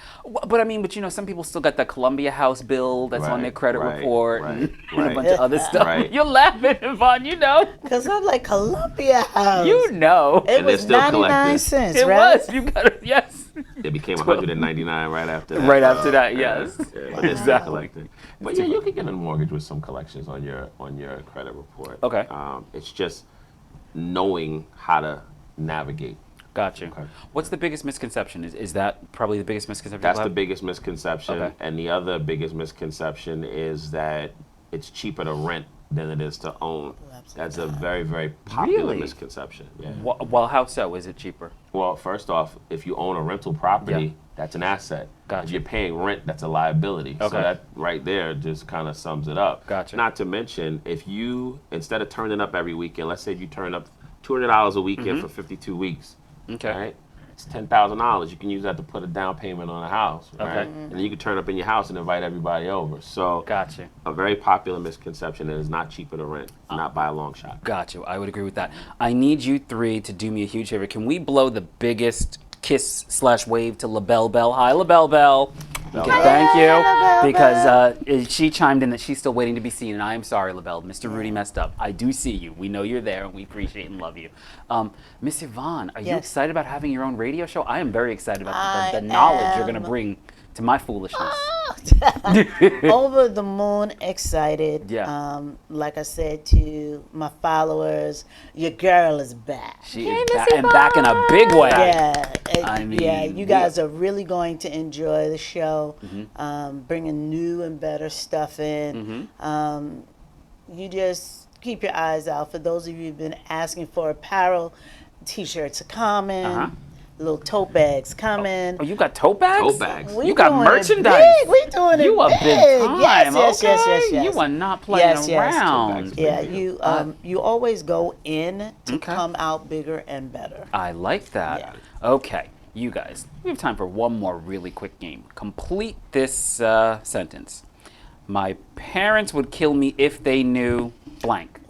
But you know, some people still got that Columbia House bill that's on their Right, credit right, report right, and a right. bunch of other stuff. Right. You're laughing, Yvonne, you know. Because I'm like, Columbia House. You know. It And they're was still 99 collecting. cents, It right? was. You got it. Yes. It became 199 right after that. Right after that, yes. Yeah, but they're still Exactly. collecting. But yeah, you can get a mortgage with some collections on your credit report. Okay. It's just knowing how to navigate. Gotcha. Okay. What's the biggest misconception? Is that probably the biggest misconception? That's people the have? biggest misconception. Okay. And the other biggest misconception is that it's cheaper to rent than it is to own. That's a very, very popular Really? misconception. Yeah. Well, how so? Is it cheaper? Well, first off, if you own a rental property, Yeah. that's an asset. Gotcha. If you're paying rent, that's a liability. So Okay. that right there just kind of sums it up. Gotcha. Not to mention, if you, instead of turning up every weekend, let's say if you turn up $200 a weekend for 52 weeks, Okay. right? It's $10,000. You can use that to put a down payment on a house, right? Okay. And then you can turn up in your house and invite everybody over. So Gotcha. a very popular misconception that it's not cheaper to rent, not by a long shot. Gotcha. I would agree with that. I need you three to do me a huge favor. Can we blow the biggest kiss/wave to LaBelle Bell? Hi, LaBelle Bell. Okay, thank you. Because she chimed in that she's still waiting to be seen, and I am sorry, LaBelle. Mr. Rudy messed up. I do see you. We know you're there, and we appreciate and love you. Miss Yvonne, are you Yes. excited about having your own radio show? I am very excited about the I knowledge you're going to am. bring to my foolishness. Over the moon excited. Yeah. Like I said to my followers, your girl is back. She Yay, is Miss back, and back in a big way. Yeah, I mean, yeah, you guys are really going to enjoy the show, bringing new and better stuff in. You just keep your eyes out. For those of you who've been asking for apparel, t-shirts are coming, little tote bags coming. Oh, you got tote bags? Tote bags. We You got doing it merchandise. big. We doing it You are big. big time. Yes, Okay. yes. You are not playing Yes, yes. around. Yeah, you always go in to Okay. come out bigger and better. I like that. Yeah. Okay, you guys, we have time for one more really quick game. Complete this sentence. My parents would kill me if they knew blank.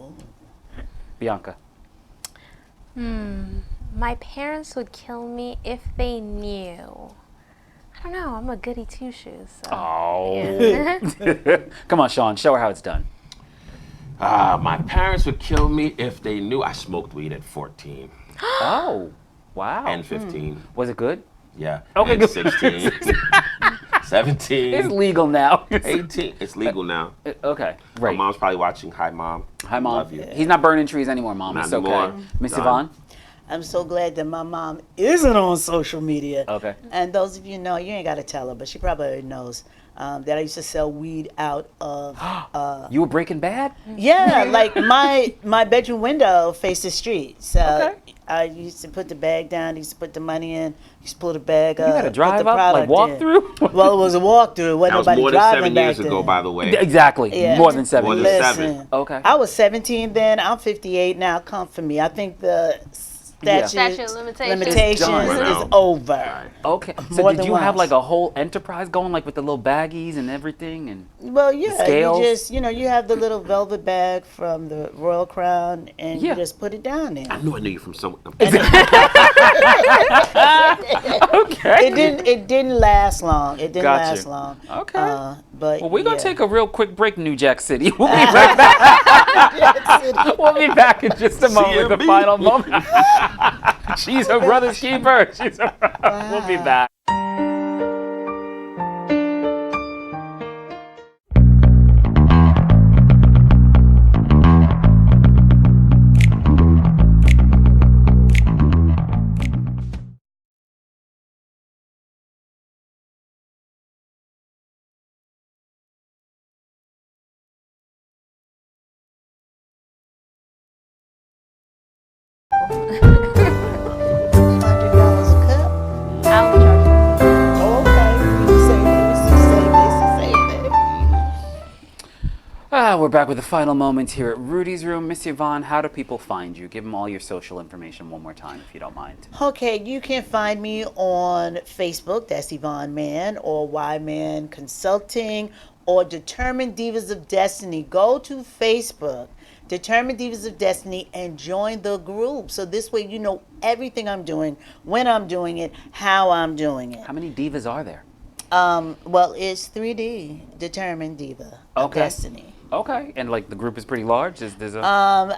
Bianca. My parents would kill me if they knew. I don't know. I'm a goody two shoes. So. Oh. Come on, Sean. Show her how it's done. My parents would kill me if they knew I smoked weed at 14 Oh, wow. and 15. Was it good? Yeah. Okay, and good. 16, 17, It's legal now. 18. It's legal now. Okay, My right. mom's probably watching. Hi, Mom. Hi, Mom. Love you. He's not burning trees anymore, Mom. Not It's okay. anymore. Miss Done. Yvonne? I'm so glad that my mom isn't on social media. Okay. And those of you know, you ain't got to tell her, but she probably already knows that I used to sell weed out of. You were Breaking Bad? Yeah, like my bedroom window faced the street. So Okay. I used to put the bag down, used to put the money in, used to pull the bag up. You had to put drive the up, like product walk in. through? Well, it was a walkthrough. It wasn't That was nobody more than driving 7 back years ago, then. by the way. Exactly. Yeah. More than 7 More than years. seven. Listen, Okay. I was 17 then. I'm 58 now. Come for me. I think the Statute of limitations Done. is over. Okay. So More did than you have once. like a whole enterprise going, like with the little baggies and everything? And Well, yeah, scales? you just, you have the little velvet bag from the Royal Crown, and Yeah. you just put it down there. I knew you from somewhere. okay. It didn't last long. It didn't Got last you. long. Okay. But Well, we're gonna yeah. take a real quick break, New Jack City. We'll be right back. We'll be back in just a moment with the CMB. final moment. She's her brother's keeper. We'll be back. $100 a cup. I'll charge you. Okay, you save it. We're back with the final moments here at Rudy's Room. Miss Yvonne, how do people find you? Give them all your social information one more time, if you don't mind. Okay, you can find me on Facebook. That's Yvonne Mann, or Y Man Consulting, or Determined Divas of Destiny. Go to Facebook, Determined Divas of Destiny, and join the group. So this way you know everything I'm doing, when I'm doing it, how I'm doing it. How many divas are there? Well, it's 3D, Determined Diva of Okay. Destiny. Okay, and like the group is pretty large. There's a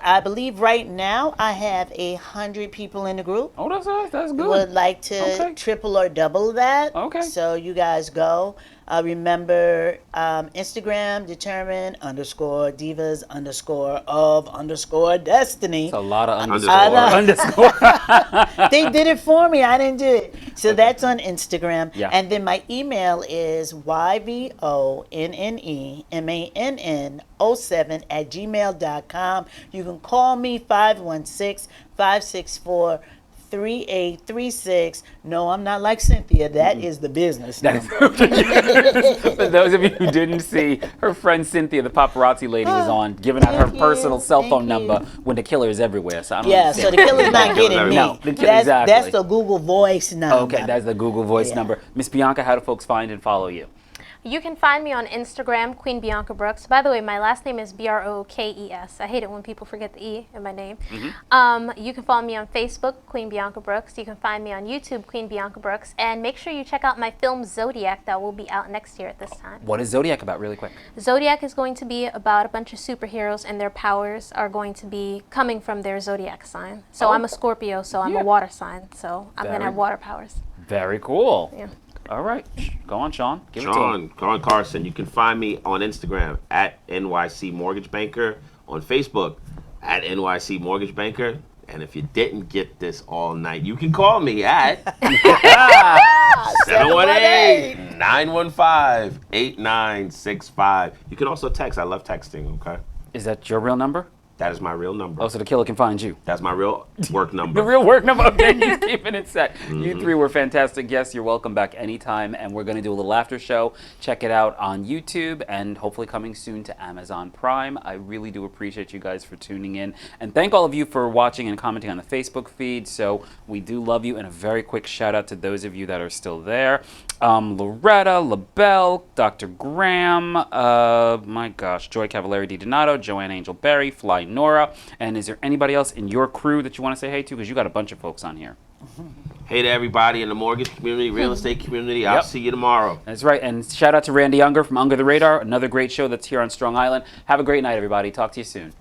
I believe right now I have 100 people in the group. oh, that's good. Would like to Okay. triple or double that. Okay. So you guys go. Remember Instagram, determined _divas _ destiny. It's a lot of Underscore. underscore. They did it for me. I didn't do it. So that's on Instagram. Yeah. And then my email is yvonnemann07 You can call me 516-564-3836. No, I'm not like Cynthia. That is the business That number. is- For those of you who didn't see, her friend Cynthia, the paparazzi lady, was on giving out her Thank you, personal cell thank phone you. number when the killer is everywhere. So I don't Yeah, so understand. the killer's not getting me. No, the kill- that's, exactly. that's the Google Voice number. Okay, that's the Google Voice Yeah. number. Miss Bianca, how do folks find and follow you? You can find me on Instagram, Queen Bianca Brookes. By the way, my last name is Brookes. I hate it when people forget the E in my name. You can follow me on Facebook, Queen Bianca Brookes. You can find me on YouTube, Queen Bianca Brookes. And make sure you check out my film Zodiac that will be out next year at this time. What is Zodiac about, really quick? Zodiac is going to be about a bunch of superheroes, and their powers are going to be coming from their zodiac sign. So Oh. I'm a Scorpio, so I'm Yeah. a water sign. So I'm going Very- to have water powers. Very cool. Yeah. All right, go on, Sean. Give it to him. Sean Carson. You can find me on Instagram at NYC Mortgage Banker, on Facebook at NYC Mortgage Banker. And if you didn't get this all night, you can call me at 718-915-8965. You can also text. I love texting, okay? Is that your real number? That is my real number. Oh, so the killer can find you. That's my real work The number. real work number. Okay, he's keeping it set. You three were fantastic guests. You're welcome back anytime. And we're going to do a little after show. Check it out on YouTube and hopefully coming soon to Amazon Prime. I really do appreciate you guys for tuning in. And thank all of you for watching and commenting on the Facebook feed. So we do love you. And a very quick shout out to those of you that are still there. Loretta, LaBelle, Dr. Graham, my gosh, Joy Cavallari Di Donato, Joanne Angel Berry, Fly Nora. And is there anybody else in your crew that you want to say hey to? Because you got a bunch of folks on here. Hey to everybody in the mortgage community, real estate community. I'll Yep. see you tomorrow. That's right. And shout out to Randy Unger from Under the Radar, another great show that's here on Strong Island. Have a great night, everybody. Talk to you soon.